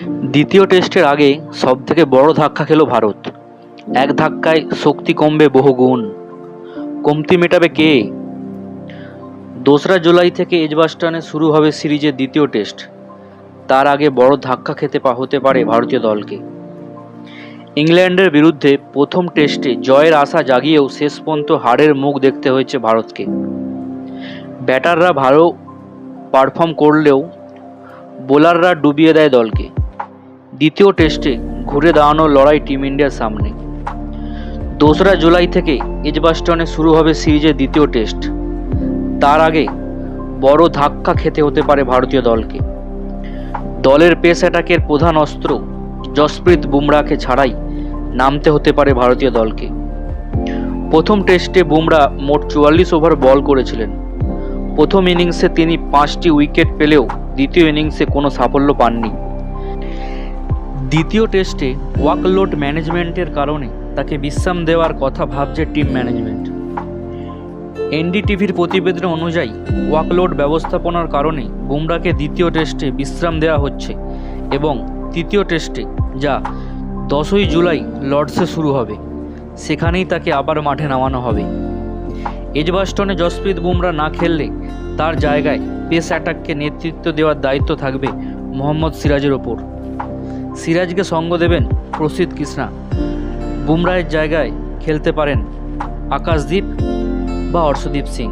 দ্বিতীয় টেস্টের আগে সবথেকে বড় ধাক্কা খেল ভারত। এক ধাক্কায় শক্তি কমবে বহুগুণ। কমতি মেটাবে কে? 2রা জুলাই থেকে এজবাস্টনে শুরু হবে সিরিজের দ্বিতীয় টেস্ট। তার আগে বড় ধাক্কা হতে পারে ভারতীয় দলকে। ইংল্যান্ডের বিরুদ্ধে প্রথম টেস্টে জয়ের আশা জাগিয়েও শেষ পর্যন্ত হারের মুখ দেখতে হয়েছে ভারতকে। ব্যাটাররা ভালো পারফর্ম করলেও বোলাররা ডুবিয়ে দেয় দলকে। দ্বিতীয় টেস্টে ঘুরে দাঁড়ানোর লড়াই টিম ইন্ডিয়ার সামনে। 2রা জুলাই থেকে এজবাস্টনে শুরু হবে সিরিজের দ্বিতীয় টেস্ট। তার আগে বড় ধাক্কা খেতে হতে পারে ভারতীয় দলকে। দলের পেস অ্যাটাকের প্রধান অস্ত্র জসপ্রীত বুমরাকে ছাড়াই নামতে হতে পারে ভারতীয় দলকে। প্রথম টেস্টে বুমরা মোট 44 ওভার বল করেছিলেন। প্রথম ইনিংসে তিনি 5টি উইকেট পেলেও দ্বিতীয় ইনিংসে কোনো সাফল্য পাননি। দ্বিতীয় টেস্টে ওয়ার্কলোড ম্যানেজমেন্টের কারণে তাকে বিশ্রাম দেওয়ার কথা ভাবছে টিম ম্যানেজমেন্ট। এনডিটিভির প্রতিবেদন অনুযায়ী ওয়ার্কলোড ব্যবস্থাপনার কারণে বুমরাকে দ্বিতীয় টেস্টে বিশ্রাম দেওয়া হচ্ছে এবং তৃতীয় টেস্টে, যা 10ই জুলাই লর্ডসে শুরু হবে, সেখানেই তাকে আবার মাঠে নামানো হবে। এজবাস্টনে জসপ্রীত বুমরা না খেললে তার জায়গায় পেস অ্যাটাককে নেতৃত্ব দেওয়ার দায়িত্ব থাকবে মোহাম্মদ সিরাজের ওপর। সিরাজকে সঙ্গ দেবেন প্রসিদ্ধ কৃষ্ণা। বুমরাহের জায়গায় খেলতে পারেন আকাশদীপ বা অর্শদীপ সিং।